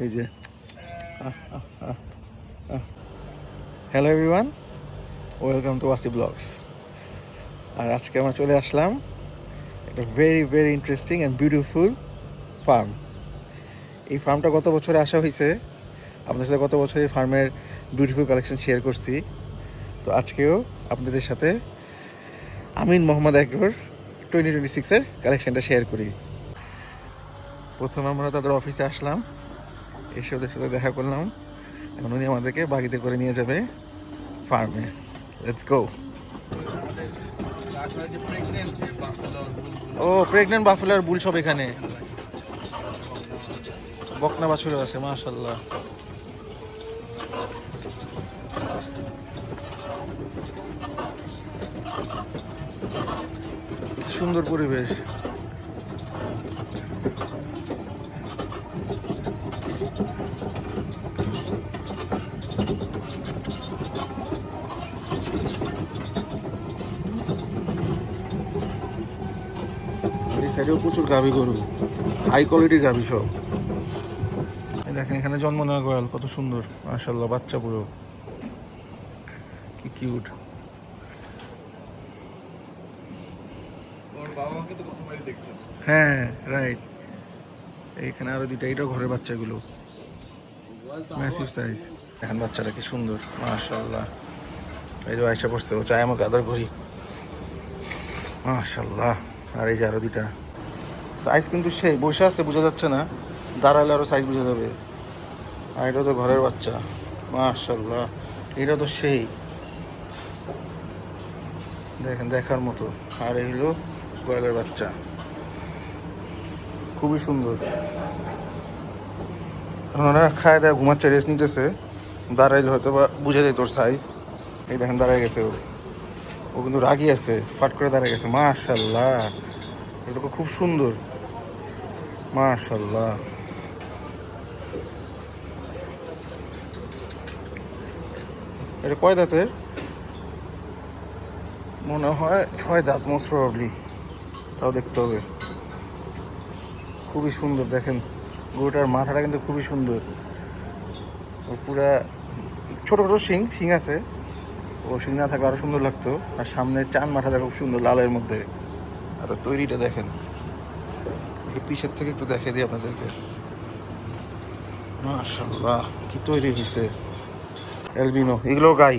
এই যে hello everyone, welcome to Wasi blogs. আর আজকে আমরা চলে আসলাম একটা very very interesting and beautiful farm. এই ফার্মটা গত বছরে আসা হয়েছে, আপনাদের সাথে গত বছর এই ফার্মের বিউটিফুল কালেকশন শেয়ার করছি। তো আজকেও আপনাদের সাথে আমিন মোহাম্মদ অ্যাগ্রোর 2026-এর কালেকশনটা শেয়ার করি। প্রথমে আমরা তাদের অফিসে আসলাম, এসে ওদের সাথে দেখা করলাম। এখন উনি আমাদেরকে বাগিতে করে নিয়ে যাবে ফার্মে। Let's go. ও প্রেগনেন্ট বাফেলো আর বুল সব এখানে, বকনা বাছুরও আছে, মাশাআল্লাহ। সুন্দর পরিবেশ। এই সাইডেও প্রচুর গাভী গরু, হাই কোয়ালিটির গাভী সব। এই দেখেন এখানে জন্ম নেওয়া গোয়াল, কত সুন্দর মাশাআল্লাহ, বাচ্চা পুরো কি কিউট। হ্যাঁ রাইট, এইখানে আরো দুইটা, এইটাও ঘরের বাচ্চাগুলো, ম্যাসিভ সাইজ। এখন বাচ্চাটা কি সুন্দর মাশাআল্লাহ। এই যে আয়সা পড়ছে, ও চায় আমাকে আদর করি মাশাআল্লাহ। আর এই যে আরো দুইটা, সাইজ কিন্তু সেই বসে আছে, বোঝা যাচ্ছে না, দাঁড়ালে আরো সাইজ বোঝা যাবে। আর এটা তো ঘরের বাচ্চা মাশাআল্লাহ, এটা তো সেই দেখেন দেখার মতো। আর এই হলো গোয়ালের বাচ্চা, খুবই সুন্দর। ওনারা খায় দেয়, ঘুমাচ্ছে, রেস্ট নিতেছে। দাঁড়াইলে হয়তো বা বুঝে যায় তোর সাইজ। এই দেখেন দাঁড়ায় গেছে, ও কিন্তু রাগি আছে, ফাট করে দাঁড়ায় গেছে মাশাআল্লাহ। এটা তো খুব সুন্দর মাশাআল্লাহ। এটা কয় দাঁতের? মনে হয় 6 দাঁত মোস্ট প্রবাবলি, তাও দেখতে হবে। খুবই সুন্দর দেখেন, গরুটার মাথাটা কিন্তু খুবই সুন্দর। ও পুরা ছোটো ছোটো শিং আছে, ও শিং না থাকলে আরও সুন্দর লাগতো। আর সামনে চান মাথাটা খুব সুন্দর লালের মধ্যে। আর তৈরিটা দেখেন, পিছের থেকে একটু দেখে দিই আপনাদেরকে। মাশাআল্লাহ কি তৈরি হয়েছে। অ্যালবিনো, এগুলো গাই,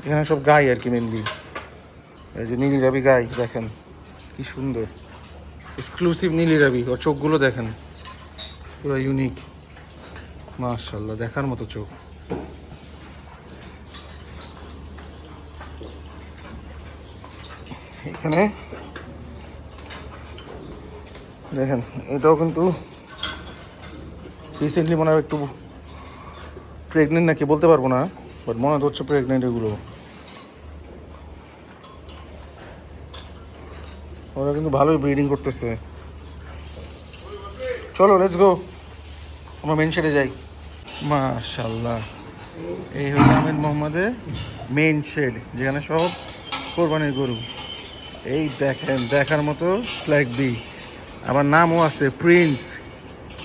এখানে সব গাই আর কি মেনলি। এই যে নীলি রাবি গাই দেখেন কি সুন্দর, এক্সক্লুসিভ নীলি রাবি। ওর চোখগুলো দেখেন পুরো ইউনিক মাশাআল্লাহ, দেখার মতো চোখ। এখানে দেখেন, এটাও কিন্তু রিসেন্টলি মনে হয় একটু প্রেগনেন্ট নাকি বলতে পারবো না, বাট মনে হচ্ছে প্রেগনেন্ট। এগুলো ওরা কিন্তু ভালোই ব্রিডিং করতেছে। চলো লেটস গো, আমরা মেন শেডে যাই। মাশাআল্লাহ, এই হলো আমিন মোহাম্মদের মেন শেড, যেখানে সব কোরবানির গরু। এই দেখেন দেখার মতো ফ্ল্যাগ বি, আবার নামও আছে প্রিন্স।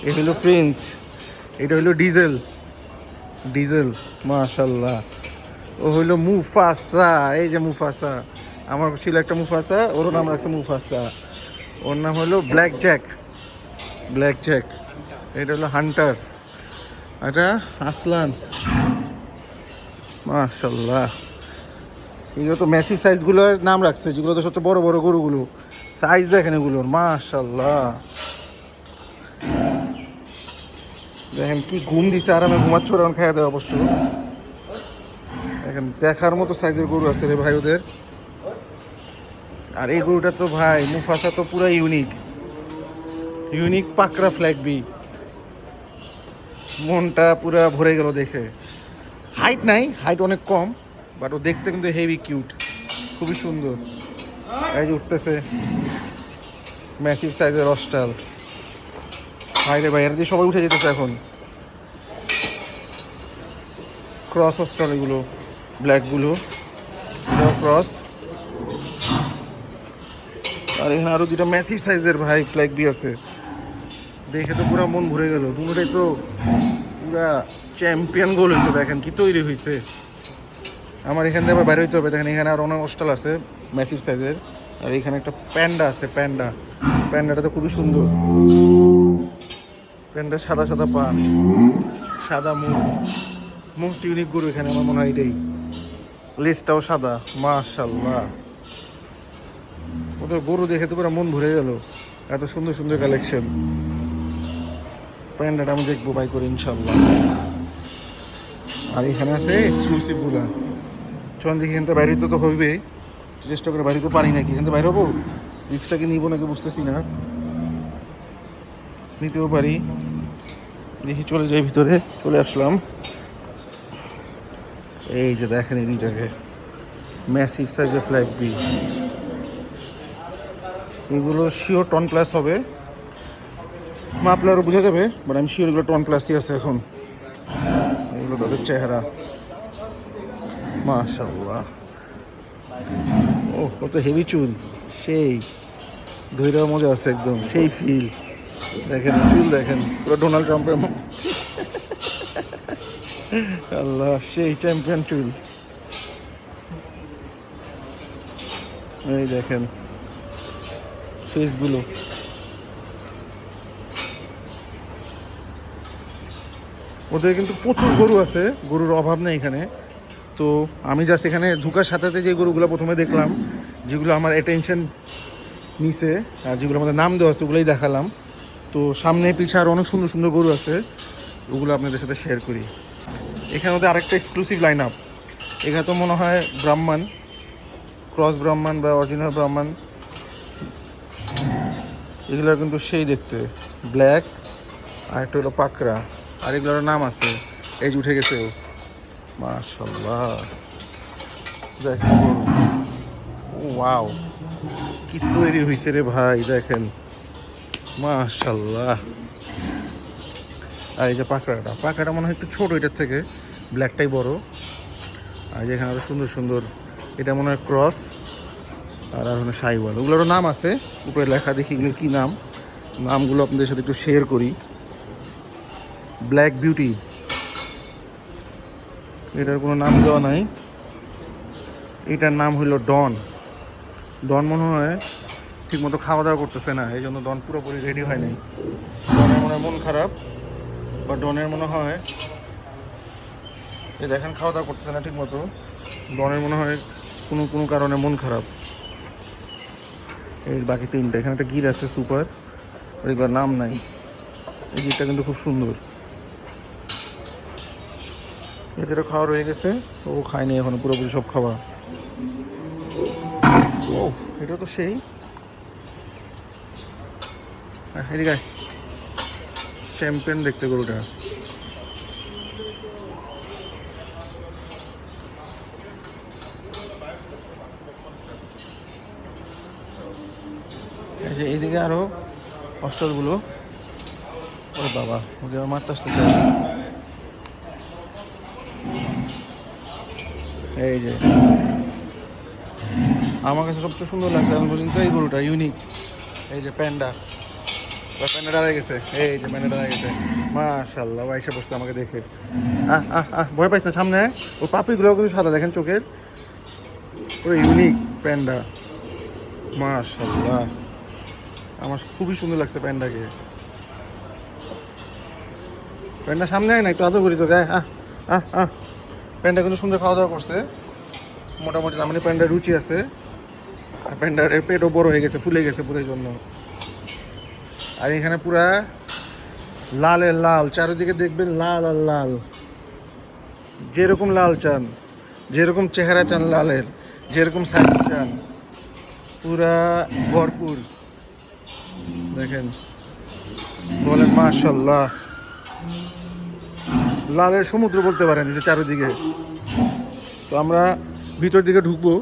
এই হলো প্রিন্স, এটা হইলো ডিজেল ডিজেল মাশাআল্লাহ। ও হইলো মুফাসা, এই যে মুফাসা, আমার ছিল একটা মুফাসা, ওরও নাম রাখছে মুফাসা। ওর নাম হলো ব্ল্যাক জ্যাক, ব্ল্যাক জ্যাক। এটা হলো হান্টার, এটা আসলান মাশাআল্লাহ। এগুলো তো ম্যাসিভ সাইজগুলোর নাম রাখছে, যেগুলো তো সবচেয়ে বড় বড় গরুগুলো। সাইজ দেখেন এগুলোর মাশাআল্লাহ। দেখেন কি ঘুম দিছে, আরামে ঘুমাচ্ছ, ওরা খেয়ে দেয় অবশ্য। দেখেন দেখার মতো সাইজের গরু আছে রে ভাই ওদের। আর এই গরুটা তো ভাই মুফাসা তো পুরো ইউনিক, ইউনিক পাকড়া ফ্ল্যাগ বি। মনটা পুরো ভরে গেল দেখে। হাইট নাই, হাইট অনেক কম, বাট ও দেখতে কিন্তু হেভি কিউট, খুবই সুন্দর। এই যে উঠতেছে ম্যাসিভ সাইজের অস্টাল। ভাই রে ভাই, এর দিয়ে সবাই উঠে যেতেছে এখন। ক্রস অস্টাল এগুলো, ব্ল্যাকগুলো, এটাও ক্রস। আর এখানে আরো দুটা ম্যাসিভ সাইজের ভাই ফ্ল্যাগ বি আছে, দেখে তো পুরো মন ভরে গেল। দুটোটাই তো পুরা চ্যাম্পিয়ন গোল হয়েছে। দেখেন কি তৈরি হয়েছে। আমার এখান থেকে আবার বাইরে হইতে হবে। দেখেন এখানে আর অনেক হোস্টেল আছে ম্যাসিভ সাইজের। আর এখানে একটা প্যান্ডা আছে, প্যান্ডাটা তো খুবই সুন্দর। প্যান্ডা সাদা সাদা পা, সাদা মুখ, মোস্ট ইউনিক গরু এখানে আমার মনে হয় এটাই। লেজটাও সাদা, মাশাআল্লাহ। ওদের গরু দেখে তো পুরো মন ভরে গেল। এত সুন্দর সুন্দর কালেকশন। প্যান্ডাটা আমি দেখবো বাই করে ইনশাল্লাহ। আর এখানে আছে এক্সক্লুসিভ গুলা। চল দেখি এখান থেকে বাইরে তো হইবে। চেষ্টা করে বাইরে তো পারি নাকি, এখান থেকে বাইরে হবো। রিক্সাকে নিবো নাকি বুঝতেছি না, নিতেও পারি। দেখি চলে যাই ভিতরে। চলে আসলাম। এই যে দেখেন এই দুইটাকে, ম্যাসিভ সাইজের ফ্ল্যাগ বি। এগুলো শিওর টন প্লাস হবে, মাপলে আরও বোঝা যাবে, বাট আমি শিওর এগুলো টন প্লাসই আছে এখন। এগুলো তাদের চেহারা, মাশাআল্লাহ। ও কত হেভি চুল, সেই ধৈর্য মজা আছে একদম, সেই ফিল। দেখেন চুল দেখেন, পুরো ডোনাল্ড ট্রাম্পের আল্লাহ, সেই চ্যাম্পিয়ন চুল। এই দেখেন ফেসগুলো। ওদের কিন্তু প্রচুর গরু আছে, গরুর অভাব নেই এখানে। তো আমি জাস্ট এখানে ঢুকার সাথে সাথে যে গরুগুলো প্রথমে দেখলাম, যেগুলো আমার অ্যাটেনশন নিছে আর যেগুলো আমাদের নাম দেওয়া আছে ওগুলোই দেখালাম। তো সামনে পিছিয়ে আরও অনেক সুন্দর সুন্দর গরু আছে, ওগুলো আপনাদের সাথে শেয়ার করি। এখানে ওদের আরেকটা এক্সক্লুসিভ লাইন আপ। এখানে তো মনে হয় ব্রাহ্মণ, ক্রস ব্রাহ্মণ বা অরিজিনাল ব্রাহ্মণ, এগুলো কিন্তু সেই দেখতে ব্ল্যাক। আর একটা হলো পাকড়া, আর এগুলোর নাম আছে। এই যে উঠে গেছে ও, মাশাআল্লাহ। দেখেন গরু, ওয়াও কি তৈরি হয়েছে রে ভাই, দেখেন মাশাআল্লাহ। আর এই যে পাকড়াটা মনে হয় একটু ছোট এটার থেকে, ব্ল্যাকটাই বড়। আর যেখানে আরো সুন্দর সুন্দর, এটা মনে হয় ক্রস। আর ওখানে সাইওয়াল, ওগুলোরও নাম আছে উপরে লেখা, দেখি এগুলো কী নাম। নামগুলো আপনাদের সাথে একটু শেয়ার করি। ব্ল্যাক বিউটি, এটার কোনো নাম দেওয়া নাই। এটার নাম হইলো ডন। ডন মনে হয় ঠিকমতো খাওয়া দাওয়া করতেছে না, এই জন্য ডন পুরোপুরি রেডি হয় নাই। ডনের মনে হয় মন খারাপ, বা ডনের মনে হয় এই দেখেন খাওয়া দাওয়া করতেছে না ঠিকমতো। ডনের মনে হয় কোনো কোনো কারণে মন খারাপ। এই বাকি তিনটা, এখানে একটা গির আছে সুপার, আর এবার নাম নাই। এই গিরটা কিন্তু খুব সুন্দর। এদেরও খাওয়া রয়ে গেছে, ও খায়নি এখনো পুরোপুরি সব খাওয়া। ও এটা তো সেই, এদিকে চ্যাম্পিয়ন দেখতে গরুটা। এই যে এইদিকে আরো হস্টেলগুলো। ও বাবা, ওকে মারতে আসতে চাই। এই যে আমার কাছে সবচেয়ে সুন্দর লাগছে এখন পর্যন্ত এই গরুটা, ইউনিক। এই যে প্যান্ডা দাঁড়ায় গেছে, এই যে প্যান্ডা দাঁড়ায় গেছে, মাশাআল্লাহ। আইসা পড়ছে আমাকে দেখে। ভয় পাইস না, সামনে ওর পাপড়িগুলো কিন্তু সাদা, দেখেন চোখের, পুরো ইউনিক প্যান্ডা, মাশাআল্লাহ। আমার খুবই সুন্দর লাগছে প্যান্ডাকে। প্যান্ডা সামনে আয় না, একটু আদর করি তো গায়ে। প্যান্ডা কিন্তু সুন্দর খাওয়া দাওয়া করছে মোটামুটি, মানে প্যান্ডার রুচি আছে। আর প্যান্ডার পেটও বড় হয়ে গেছে, ফুলে গেছে পুরো জন্য। আর এখানে পুরা লালের লাল, চারিদিকে দেখবেন লাল আর লাল। যেরকম লাল চান, যেরকম চেহারা চান লালের, যেরকম সাইজ চান, পুরা ভরপুর। দেখেন, বলেন মাশাআল্লাহ। লালের সমুদ্র বলতে পারেন যে চারিদিকে। তো আমরা ভিতর দিকে ঢুকবো,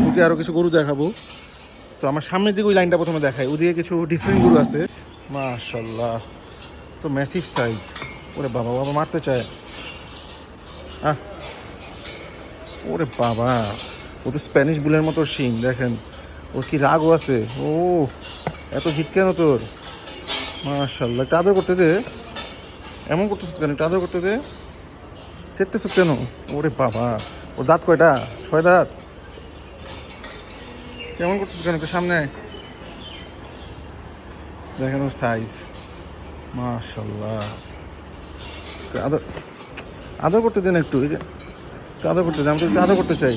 ঢুকে আরও কিছু গরু দেখাবো। তো আমার সামনের দিকে ওই লাইনটা প্রথমে দেখাই, ওদিকে কিছু ডিফারেন্ট গরু আছে। মাশাআল্লাহ, তো ম্যাসিভ সাইজ। ওরে বাবা, বাবা মারতে চায়। ওরে বাবা, ও তো স্প্যানিশ বুলের মতো শিং, দেখেন ওর কি রাগও আছে। ও এত জিত কেন তোর? মাশাআল্লাহ, একটু আদর করতে দে। এমন করতেছ কেন? একটু আদর করতে দে। চেতেছ কেন? ওরে বাবা, ওর দাঁত কয়টা? 6 দাঁত। কেমন করতেছ কেন? একটু সামনে আয়। দেখেন ওর সাইজ, মাশাআল্লাহ। আদর আদর করতে দেন একটু। এই যে একটু আদর করতে দেন, আমি তো একটু আদর করতে চাই।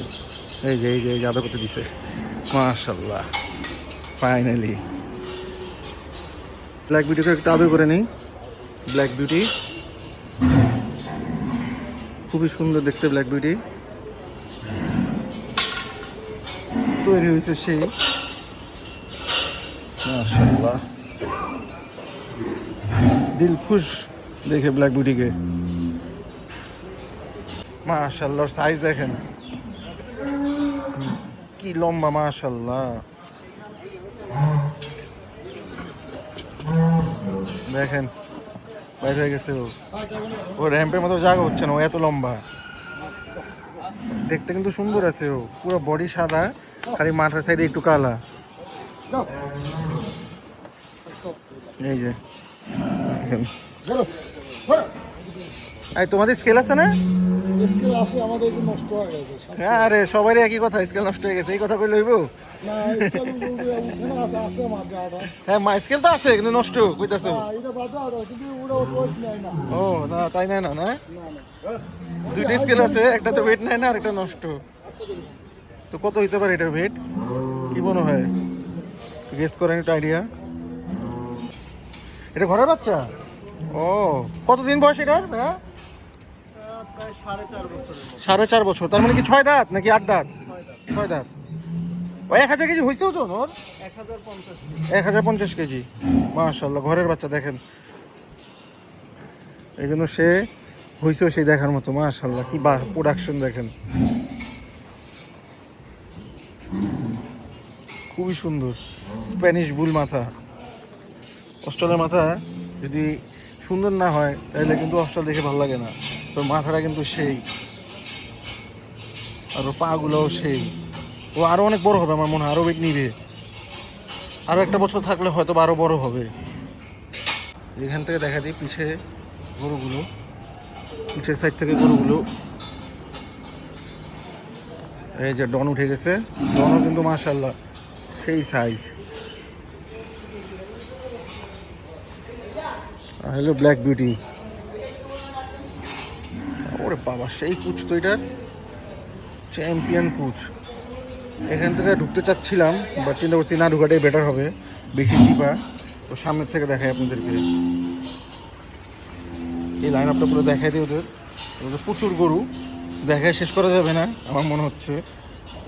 এই যে আদর করতে দিছে, মাশাআল্লাহ। ফাইনালি ব্ল্যাক বিউটিকে একটু আদর করে নিই। ব্ল্যাক বিউটি খুবই সুন্দর দেখতে। ব্ল্যাক বিউটি তৈরি হয়েছে সেই, মাশাআল্লাহ। দিল খুশ দেখে ব্ল্যাক বিউটিকে। মাশাআল্লাহ, সাইজ দেখেন কি লম্বা, মাশাআল্লাহ। দেখেন বাইরে হয়ে গেছে ও র্যাম্পের মতো জায়গা হচ্ছে না, ও এত লম্বা। দেখতে কিন্তু সুন্দর আছে, ও পুরো বডি সাদা, খালি মাথার সাইডে একটু কালা। এই যে দেখেন। এই তোমাদের স্কেল আছে না? স্কেল আছে, আমাদের একটু নষ্ট হয়ে গেছে। আরে সবারই একই কথা, স্কেল নষ্ট হয়ে গেছে, এই কথা কইলে হইব? না, স্কেল আছে, আছে মাঝে আটা। হ্যাঁ, স্কেল তো আছে কিন্তু নষ্ট কইতাছো। এটা বাদে আটা, কিন্তু ওটা ওয়েট নেয় না। ও না, তাই না? না না, না না, দুইটা স্কেল আছে, একটা তো ওয়েট নেয় না আর একটা নষ্ট। তো কত হইতে পারে এটার ওয়েট, কি মনে হয়? গেস করেন একটু আইডিয়া। এটা ঘরের বাচ্চা? ও, কতদিন বয়স এটার? হ্যাঁ, প্রায় 4.5 বছর। 4.5 বছর। তার মানে কি 6 দাঁত নাকি 8 দাঁত? 6 দাঁত। ও 1000 কেজি হয়েছে ওজন ওর? 1050 1050 কেজি। মাশাআল্লাহ, ঘরের বাচ্চা দেখেন। এই জন্য সে হয়েছেও সেই দেখার মতো। মাশাআল্লাহ, কি প্রোডাকশন দেখেন, খুবই সুন্দর। স্প্যানিশ বুল মাথা। অস্ট্রেলিয়ার মাথা যদি সুন্দর না হয় তাহলে কিন্তু অস্ট্রেল দেখে ভালো লাগে না। তো মাথাটা কিন্তু সেই, আর ওর পাগুলোও সেই। ও আরও অনেক বড় হবে আমার মনে হয়, আরও ওয়েট নিবে। আরও একটা বছর থাকলে হয়তো আরও বড় হবে। এখান থেকে দেখা দিই পিছে গরুগুলো, পিছের সাইড থেকে গরুগুলো। এই যে ডন উঠে গেছে, ডনও কিন্তু মাশাআল্লাহ সেই সাইজ। Hello black beauty. ওরে বাবা, সেই পুচ তো এটার, চ্যাম্পিয়ন পুচ। এখান থেকে ঢুকতে চাচ্ছিলাম, বাট চিন্তা করছি না ঢুকাটাই বেটার হবে, বেশি চিপা। তো সামনের থেকে দেখাই আপনাদেরকে, এই লাইন আপটা পুরো দেখাই দিই। ওদের প্রচুর গরু, দেখায় শেষ করা যাবে না আমার মনে হচ্ছে,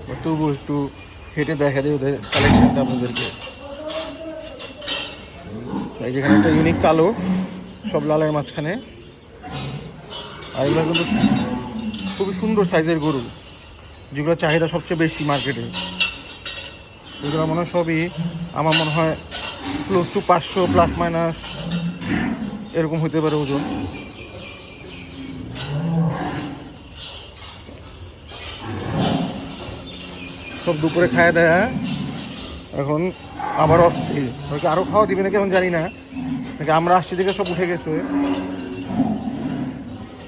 বাট তবু একটু হেঁটে দেখা দিই ওদের কালেকশনটা আপনাদেরকে। এই যেখানে একটা ইউনিক কালো, সব লালের মাঝখানে। আর এগুলো কিন্তু খুবই সুন্দর সাইজের গরু, যেগুলো চাহিদা সবচেয়ে বেশি মার্কেটে। এগুলো মনে হয় সবই আমার মনে হয় ক্লোজ টু 500 প্লাস মাইনাস এরকম হতে পারে ওজন। সব দুপুরে খায় দেয়, এখন আবার অস্থির। হয়তো আরও খাওয়া দিবে নাকি এখন জানি না, নাকি আমরা আসছি দিকে সব উঠে গেছে।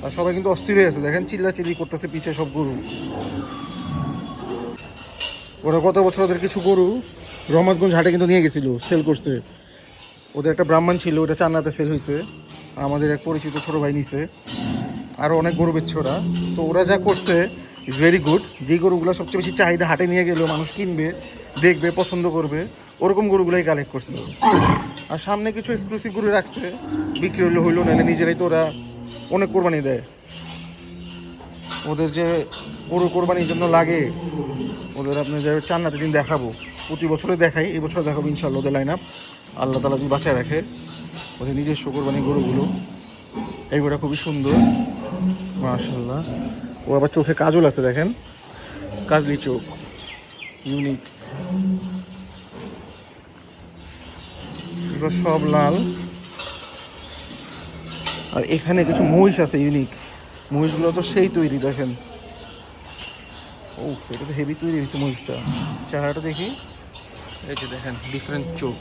আর সবাই কিন্তু অস্থির হয়ে আছে, দেখেন চিল্লাচিল্লি করতেছে পিছে সব গরু। ওরা গত বছর ওদের কিছু গরু রহমতগঞ্জ হাটে কিন্তু নিয়ে গেছিলো, সেল করছে। ওদের একটা ব্রাহ্মণ ছিল, ওটা চান্নাতে সেল হয়েছে, আমাদের এক পরিচিত ছোটো ভাই নিছে। আরও অনেক গরু বেচছে ওরা। তো ওরা যা করছে ইজ ভেরি গুড। যেই গরুগুলো সবচেয়ে বেশি চাহিদা, হাটে নিয়ে গেলেও মানুষ কিনবে, দেখবে, পছন্দ করবে, ওরকম গরুগুলোই কালেক্ট করছে। আর সামনে কিছু এক্সক্লুসিভ গরু রাখছে, বিক্রি হইলো নাহলে নিজেরাই তো ওরা অনেক কোরবানি দেয়। ওদের যে গরু কোরবানির জন্য লাগে, ওদের আপনি যে চান্নাতে দিন দেখাবো, প্রতি বছরে দেখাই, এই বছর দেখাবো ইনশাল্লাহ ওদের লাইন আপ, আল্লাহ তালা যদি বাঁচায় রাখে। ওদের নিজস্ব কোরবানি গরুগুলো, এইগুলো খুবই সুন্দর মাশাআল্লাহ। ও আবার চোখে কাজল আছে দেখেন, কাজলি চোখ, ইউনিক। এগুলো সব লাল। আর এখানে কিছু মহিষ আছে ইউনিক, মহিষগুলো তো সেই তৈরি দেখেন। ও, এটা তো হেভি তৈরি হয়েছে মহিষটা। চেহারাটা দেখি, এই যে দেখেন ডিফারেন্ট চোখ,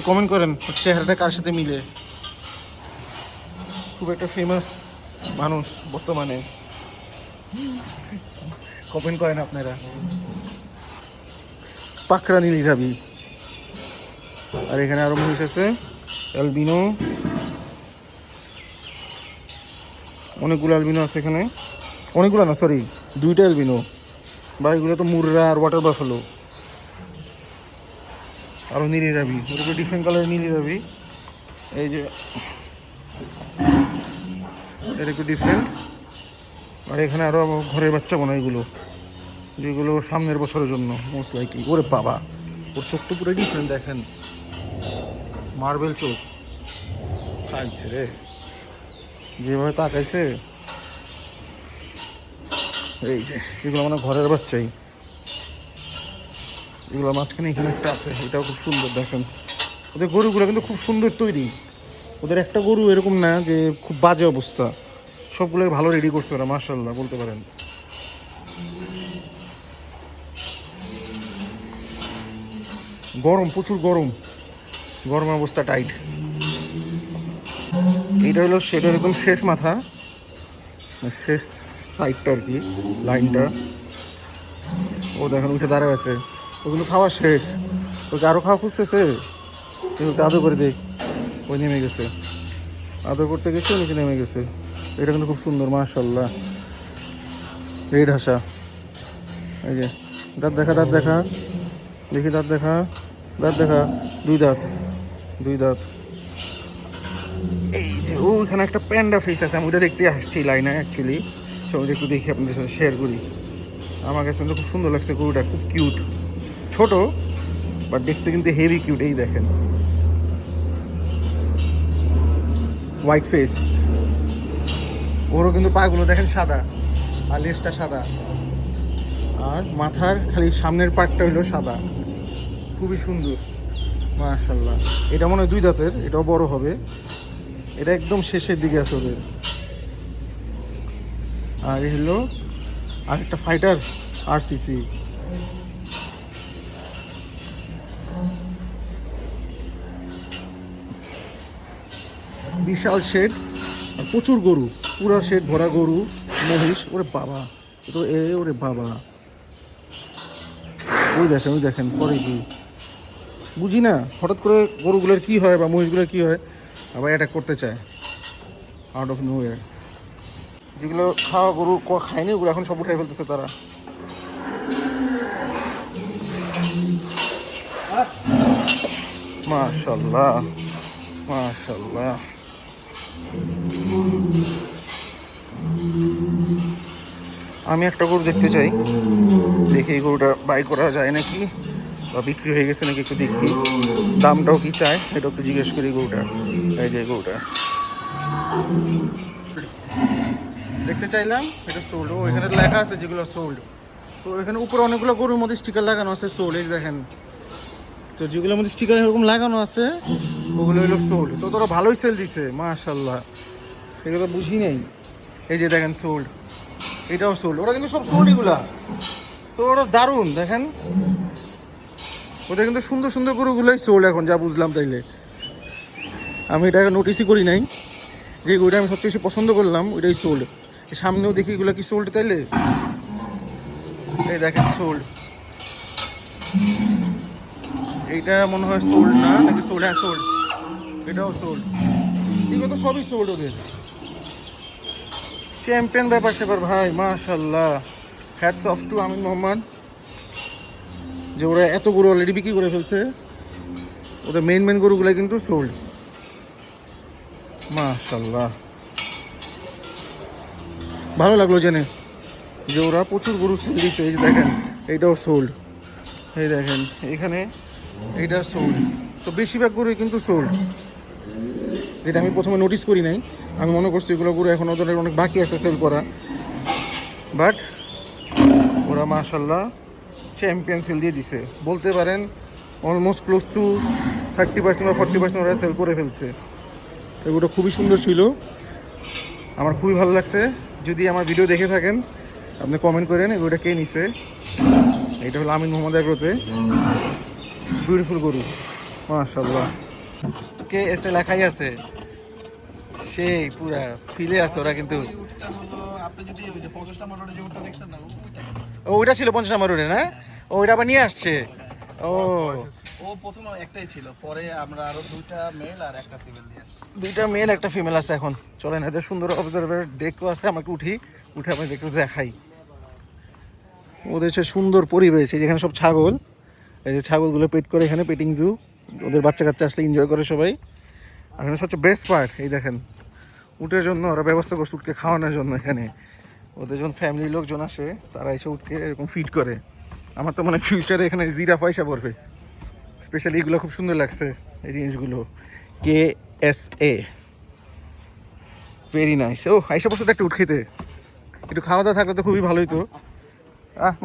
কমেন্ট করেন চেহারাটা কার সাথে মিলে। খুব একটা ফেমাস মানুষ বর্তমানে, কমেন্ট করেন আপনারা। পাকড়া নীল ইরাবি। আর এখানে আরো মহিষ আছে অ্যালবিনো, অনেকগুলো অ্যালবিনো আছে এখানে, অনেকগুলো না সরি 2টা অ্যালবিনো, বা এগুলো তো মুররা আর ওয়াটার বাফেলো। আরো নীল ইরাবি, ওগুলো ডিফারেন্ট কালারের নীল ইরাবি। এই যে এটা একটু ডিফারেন্ট। আর এখানে আরো ঘরের বাচ্চা মনে হয় এগুলো, যেগুলো সামনের বছরের জন্য মোস্ট লাইকলি। ওরে বাবা, ওর চোখ তো পুরো ডিফারেন্ট দেখেন, মার্বেল চোখ। খাইছে রে, যেভাবে তাকাইছে। এই যে এগুলো মানে ঘরের বাচ্চাই, এগুলো মাঝখানে এখানে একটা আছে, এটাও খুব সুন্দর দেখেন। ওদের গরুগুলো কিন্তু খুব সুন্দর তৈরি, ওদের একটা গরু এরকম না যে খুব বাজে অবস্থা, সবগুলো ভালো রেডি করছে ওরা, মাশাআল্লাহ বলতে পারেন। গরম, প্রচুর গরম, গরম অবস্থা টাইট। এইটা হলো সেটার একদম শেষ মাথা, শেষ সাইডটা আর কি, লাইনটা। ও দেখেন উঠে দাঁড়ায় আছে, ও কিন্তু খাওয়া শেষ, ওকে আরও খাওয়া খুঁজতেছে, ওকে আদর করে দেখ। ওই নেমে গেছে, আদর করতে গেছে, নিচে নেমে গেছে। এটা কিন্তু খুব সুন্দর মাশাআল্লাহ, রেড হাসা। এই যে দাঁত দেখা, দাঁত দেখা, দেখি দাঁত দেখা, দাঁত দেখা, 2 দাঁত, 2 দাঁত। এই যে ওইখানে একটা প্যান্ডা ফেস আছে, আমি ওটা দেখতে আসছি লাইনে অ্যাকচুয়ালি, ছবিটা একটু দেখি আপনাদের সাথে শেয়ার করি। আমার কাছে কিন্তু খুব সুন্দর লাগছে গরুটা, খুব কিউট, ছোট বাট দেখতে কিন্তু হেভি কিউট। এই দেখেন হোয়াইট ফেস, ওরও কিন্তু পাগুলো দেখেন সাদা, আর লেজটা সাদা, আর মাথার খালি সামনের পার্টটা হলো সাদা, খুবই সুন্দর মাশাআল্লাহ। এটা মনে হয় 2 দাঁতের, এটাও বড় হবে, এটা একদম শেষের দিকে আছে ওদের। আর এই হলো আরেকটা ফাইটার আরসিসি, বিশাল শেড, আর প্রচুর গরু, পুরা শেড ভরা গরু, মহিষ। ওরে বাবা, তো ওরে বাবা, ওই দেখেন, ওই দেখেন পরে কি বুঝি না, হঠাৎ করে গরুগুলোর কি হয় বা মহিষগুলোর কি হয়, আবার অ্যাটাক করতে চায় আউট অফ নোওয়্যার। যেগুলো খাওয়া গরু খায়নি ওগুলো এখন সব উঠাই ফেলতেছে তারা। মাশাআল্লাহ মাশাআল্লাহ। আমি একটা গরু দেখতে চাই, দেখি এই গরুটা বাই করা যায় নাকি, বা বিক্রি হয়ে গেছে নাকি একটু দেখি, দামটাও কি চায় এটা একটু জিজ্ঞেস করি। গরুটা, এই যে গরুটা দেখতে চাইলাম, এটা সোল্ড। ও এখানে লেখা আছে যেগুলো সোল্ড, তো এখানে উপরে অনেকগুলো গরুর মধ্যে স্টিকার লাগানো আছে সোল্ড, এই দেখেন। তো যেগুলোর মধ্যে স্টিকার এরকম লাগানো আছে ওগুলো হলো সোল্ড, তো তোরা ভালোই সেল দিছে মাশাআল্লাহ, এগুলো তো বুঝি নেই। এই যে দেখেন সোল্ড, এটাও সোল্ড, ওরা কিন্তু সব সোল্ড এগুলা, তো ওরা দারুণ দেখেন। ওদের কিন্তু সুন্দর সুন্দর গরুগুলোই সোল্ড এখন, যা বুঝলাম। তাইলে আমি এটা নোটিসই করি নাই, যে গরুটা আমি সবচেয়ে বেশি পছন্দ করলাম ওইটাই সোল্ড। সামনেও দেখি এগুলো কি সোল্ড তাইলে, এই দেখেন সোল্ড। এইটা মনে হয় সোল্ড না, নাকি সোল্ড? হ্যাঁ সোল্ড, এটাও সোল্ড, এগুলো তো সবই সোল্ড ওদের। চ্যাম্পিয়ন ব্যাপার স্যাপার ভাই মাশাআল্লাহ, হ্যাটস অফ টু আমিন মোহাম্মদ, যে ওরা এত গরু অলরেডি বিক্রি করে ফেলছে। ওদের মেন গরুগুলো কিন্তু সোল্ড মাশাআল্লাহ। ভালো লাগলো জেনে যে ওরা প্রচুর গরু সেল দিচ্ছে। এই যে দেখেন এইটাও সোল্ড, এই দেখেন এখানে এইটা সোল্ড। তো বেশিরভাগ গরুই কিন্তু সোল্ড, যেটা আমি প্রথমে নোটিস করি নাই। আমি মনে করছি এগুলো গরু এখন ওদের অনেক বাকি আছে সেল করা, বাট ওরা মাশাআল্লাহ চ্যাম্পিয়ন সেল দিয়ে দিছে বলতে পারেন। অলমোস্ট ক্লোজ টু 30% বা 40% ওরা সেল করে ফেলছে। এগুলো খুবই সুন্দর ছিল, আমার খুবই ভালো লাগছে। যদি আমার ভিডিও দেখে থাকেন আপনি কমেন্ট করেন এগুলোটা কে নিছে। এটা হলো আমিন মোহাম্মদ এগ্রোতে, বিউটিফুল গরু মাশাআল্লাহ। কে এসে লেখাই আছে, সেই পুরা ফিলে আছে ওরা কিন্তু। আপনি যদি ওই যে 50 নম্বর রোডে যে উঠটা দেখছেন না, ওইটা ও ওইটা ছিল 50 নম্বর রোডে না? ও ওইটা আবার নিয়ে আসছে। ও ও প্রথম একটাই ছিল, পরে আমরা আরো দুইটা মেল আর একটা ফিমেল দিয়ে আসছি। দুইটা মেল একটা ফিমেল আছে এখন। চলেন, এদের সুন্দর অবজারভার ডেকও আছে, আমাকে উঠে আপনাকে একটু দেখাই। ওদের সে সুন্দর পরিবেশ, এই যেখানে সব ছাগল, এই যে ছাগলগুলো পেট করে এখানে, পেটিং জু। ওদের বাচ্চা কাচ্চা আসলে এনজয় করে সবাই। আর এখানে সবচেয়ে বেস্ট পার্ট, এই দেখেন উটের জন্য ওরা ব্যবস্থা করছে, উটকে খাওয়ানোর জন্য। এখানে ওদের যখন ফ্যামিলির লোকজন আসে তারা এসে উটকে এরকম ফিড করে। আমার তো মানে ফিউচারে এখানে জিরাফ পয়সা পড়বে। স্পেশালি এগুলো খুব সুন্দর লাগছে, এই জিনিসগুলো। KSA, very nice. ও আইসা বসে তো একটা উট খেতে, একটু খাওয়া দাওয়া থাকলে তো খুবই ভালোই তো।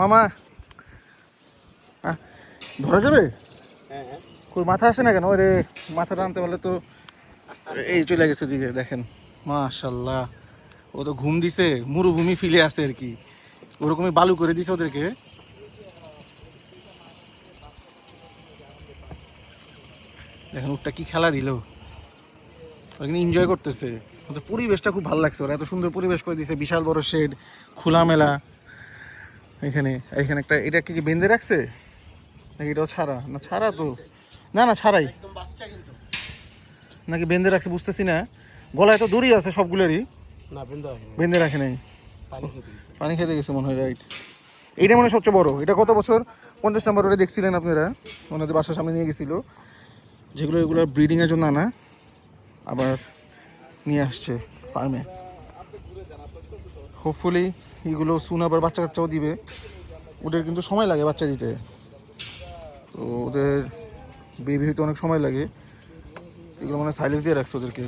মামা ধরা যাবে? কই মাথা আসে না কেন? ওরে মাথাটা আনতে পারলে তো। এই চলে গেছে ওদিকে, দেখেন মাশাল্লাহ। ও তো ঘুম দিছে, মরুভূমি ফিলে আছে আর কি, ওরকমই বালু করে দিছে ওদেরকে। দেখেন উটটা কি খেলা দিল, ওখানে এনজয় করতেছে। ওদের পরিবেশটা খুব ভালো লাগছে, ওরা এত সুন্দর পরিবেশ করে দিছে, বিশাল বড় শেড, খোলামেলা। এখানে এখানে একটা, এটা কি বেঁধে রাখছে নাকি এটাও ছাড়া? না ছাড়া তো, না ছাড়াই একদম বাচ্চা কিন্তু নাকি বেঁধে রাখছে বুঝতেছি না। গলায় তো দড়ি আছে সবগুলোরই, না, বৃন্দা হয়নি, বেঁধে রাখে নাই। পানি খেতে দিছে। পানি খেতে গেছে মনে হয়, রাইট। এইটা মনে হয় সবচেয়ে বড়। এটা কত বছর 50 নম্বর রোডে দেখছিলেন আপনারা, ওনাদের বাসার সামনে নিয়ে গেছিলো, যেগুলো এগুলো ব্রিডিংয়ের জন্য আনা, আবার নিয়ে আসছে ফার্মে। হোপফুলি এগুলো সুন আবার বাচ্চা কাচ্চাও দিবে। ওদের কিন্তু সময় লাগে বাচ্চা দিতে, তো ওদের বেবি হইতে অনেক সময় লাগে। এগুলো মানে সাইলেন্স দিয়ে রাখছে ওদেরকে।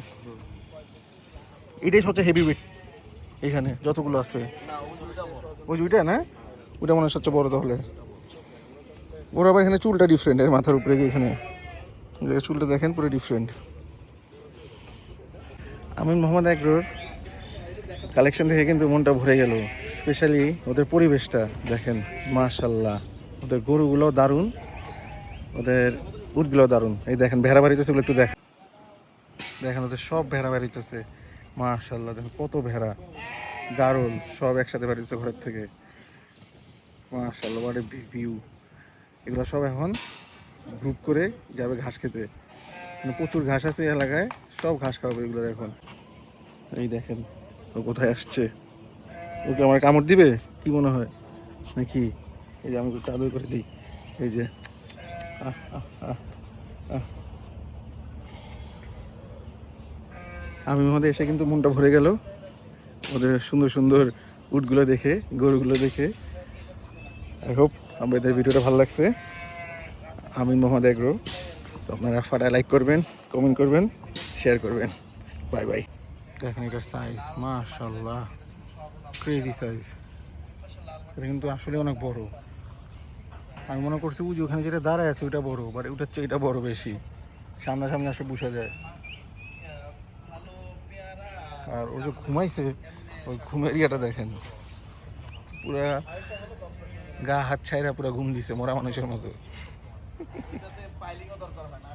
এটাই সবচেয়ে হেভি ওয়েট এখানে যতগুলো আছে। ওই ওইটা না, ওটা মনে হয় সবচেয়ে বড় তাহলে। ওর আবার এখানে চুলটা ডিফারেন্ট, এর মাথার উপরে যে এখানে চুলটা দেখেন পুরো ডিফারেন্ট। আমিন মোহাম্মদ এগ্রোর কালেকশন থেকে কিন্তু মনটা ভরে গেল। স্পেশালি ওদের পরিবেশটা দেখেন, মাশাল্লাহ। ওদের গরুগুলো দারুণ, ওদের উটগুলো দারুণ। এই দেখেন ভেড়া বাড়িতেছে, ওগুলো একটু দেখেন, দেখেন ওদের সব ভেড়া বাড়িতেছে, মাশাল্লাহ। দেখেন কত ভেড়া, গারল সব একসাথে বাড়িতেছে ঘরের থেকে, মাশাল্লাহ। বাড়ি ভিউ, এগুলো সব এখন গ্রুপ করে যাবে ঘাস খেতে। মানে প্রচুর ঘাস আছে এই এলাকায়, সব ঘাস খাওয়াবে এগুলো এখন। এই দেখেন ও কোথায় আসছে, ওকে আমার কামড় দিবে কি মনে হয় নাকি? এই যে আমি একটু আদর করে দিই, এই যে আমি মধ্যে এসে কিন্তু মনটা ভরে গেল ওদের সুন্দর সুন্দর উটগুলো দেখে, গরুগুলো দেখে। আই হোপ আপনাদের ভিডিওটা ভালো লাগছে। আমি মোহাম্মদ এগ্রো, তো আপনারা ফাটায় লাইক করবেন, কমেন্ট করবেন, শেয়ার করবেন। Bye bye. দেখেন এটার সাইজ, মাশাল্লাহ, ক্রেজি সাইজ। এটা কিন্তু আসলে অনেক বড়। আমি মনে করছি যে ওখানে যেটা দাঁড়ায় আছে ওটা বড়, বাট ওটার চেয়ে এটা বড় বেশি। সামনাসামনি আসে বসা যায়। আর ও যে ঘুমাইছে, ওই ঘুমের ইয়েটা দেখেন, পুরা গা হাত ছাইরা পুরা ঘুম দিছে মরা মানুষের মতো। এটাতে পাইলিংও দরকার হয় না।